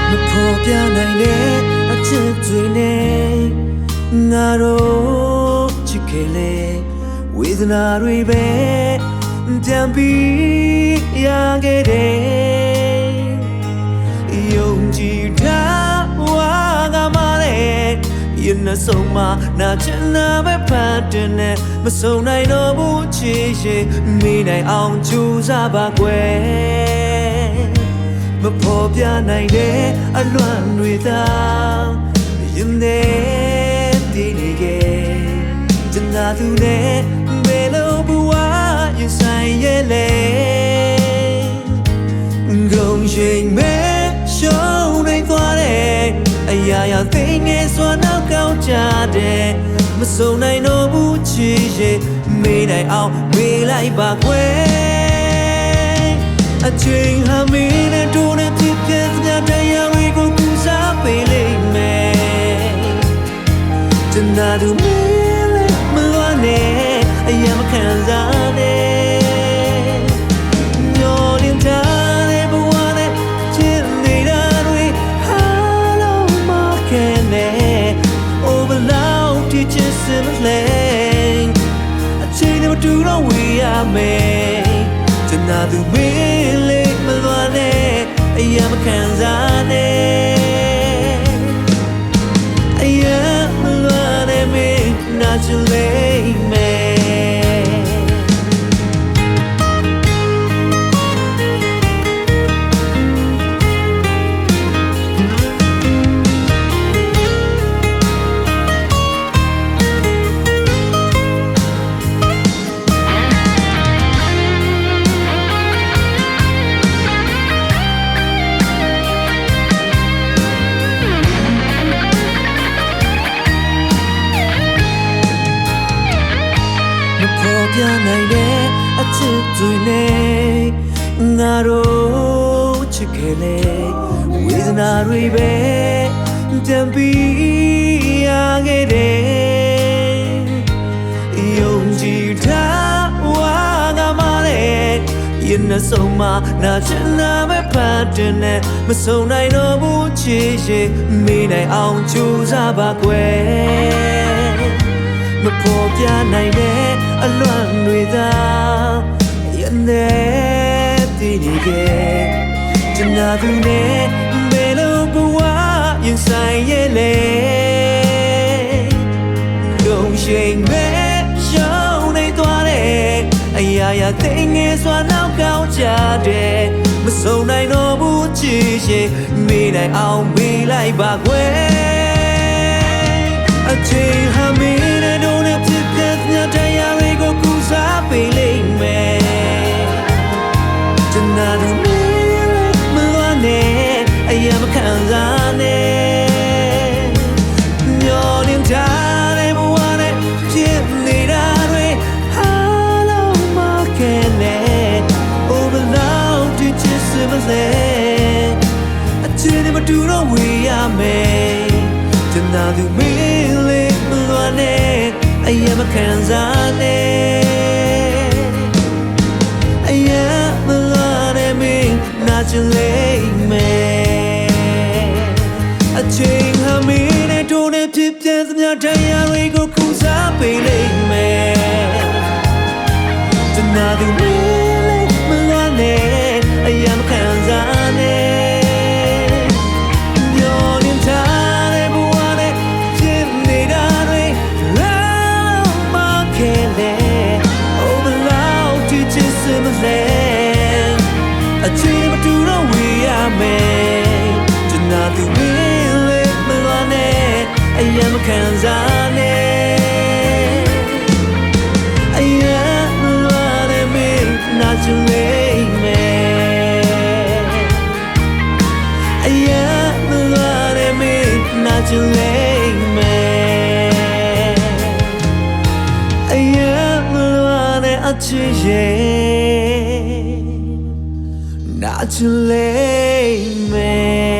မဖော်ပြနိုင်တဲ့အချစ်တွေနဲ့ငါတို့ချစ်ခဲ့လေဝေဒနာတွေပဲတံပြီးရခဲ့တယ်ယုံကြည်ထားဝါကမလေးရင်နှဆုံးမနာချင်နာပဲဖတ်တယ်နဲ့မဆုံနိုင်တော့ဘူးချစ်ရင်မိနိုင်အောင်ကြိုးစားပါကွယ်မဖော်ပြနိုင်တဲ့အလွမ်းတွေသာရင်ထဲတည်နေခဲ့ကျန်တာသူနဲ့ဘယ်လိုဘဝရင်ဆိုင်ရဲ့လဲဂုံရှိန်မဲ့ရှုံးနေသွားတယ်အရာရာသိငယ်စွာနောက်ကောင်းကြတယ်မဆုံနိုင်တော့ဘူးချစ်ရဲ့မေးနိုင်အောင်မေးလိုက်ပါကွယ်အချိန်ဟာမင်းနဲ့တို့နဲ့ဖြစ်ဖြစ်စကားတရားတွေကိုကူစားပေးလိမ့်မယ်ကျန်တာသူမင်းလည်းမလွမ်းနဲ့အရာမခံစားနဲ့ညော်လင်းထားတဲ့ဘဝနဲ့ချစ်နေတာတွေဟာလုံးမခဲနဲ့ over now teaching simply အချိန်နဲ့မတူတော့ဝေးရမယ်ကျန်တာသူမင်းလည်းမလွမ်းနဲ့အရာမခံစားနဲ့အရာမလွမ်းနဲ့မင်းနာချင်လိမ့်မယ်ပြနိုင်တဲ့အချစ်တွေနဲ့ငါတို့ချစ်ခဲ့လေဝေဒနာတွေပဲတံပြီးရခဲ့တယ်ယုံကြည်ထားဝါကမလေးရင်နှဆုံးမနာချင်နာပဲဖတ်တယ်နဲ့မဆုံနိုင်တော့ဘူးချစ်ရဲ့မေးနိုင်အောင်ကြိုးစားပါကွယ်မဖော်ပြနိုင်တဲ့အလွမ်းတွေသာရင်ထဲတည်နေခဲ့ကျန်တာသူနဲ့ဘယ်လိုဘဝရင်ဆိုင်ရဲ့လဲဂုံရှိန်မဲ့ရှောင်းနေသွားတယ်အရာရာသိငယ်စွာနောက်ကောင်းကြတယ်မဆုံနိုင်တော့ဘူးချစ်ရဲ့မေးနိုင်အောင်မေးလိုက်ပါကွယ်အချိန်ဟာမင်းနဲ့တို့နဲ့ဖြစ်ဖြစ်ညတရားတွေကိုကူစားပေးလိမ့်မယ်ကျန်တာသူမလွမ်းနဲ့အရာမခံစားနဲ့ညော်လင်းထားတဲ့ဘဝနဲ့ဖြစ်နေတာတွေဟာလုံးမခဲနဲ့ over now to just simple အချင်းမတူတော့ဝေးရမယ်ကျန်တာသူမင်းလေးမလွမ်းနဲ့အရာမခံစားနဲ့အရာမလွမ်းနဲ့မင်းနာချင်လိမ့်မယ်အချိန်ဟာမင်းနဲ့တို့နဲ့ဖြစ်ပြန်စများတရားတွေကိုကူစားပေးလိမ့်မယ်ကျန်တာသူမင်းလေးမလွမ်းနဲ့အရာမခံစားနဲ့အချိန်မတူတော့ဝေးရမယ်ကျန်တာသူမင်းလေးမလွမ်းနဲ့အရာမခံစားနဲ့အရာမလွမ်းနဲ့မင်းနာချင်လိမ့်မယ်အရာမလွမ်းနဲ့မင်းနာချင်လိမ့်မယ်အရာမလွမ်းနဲ့အချစ်ရဲ့ not too late, man.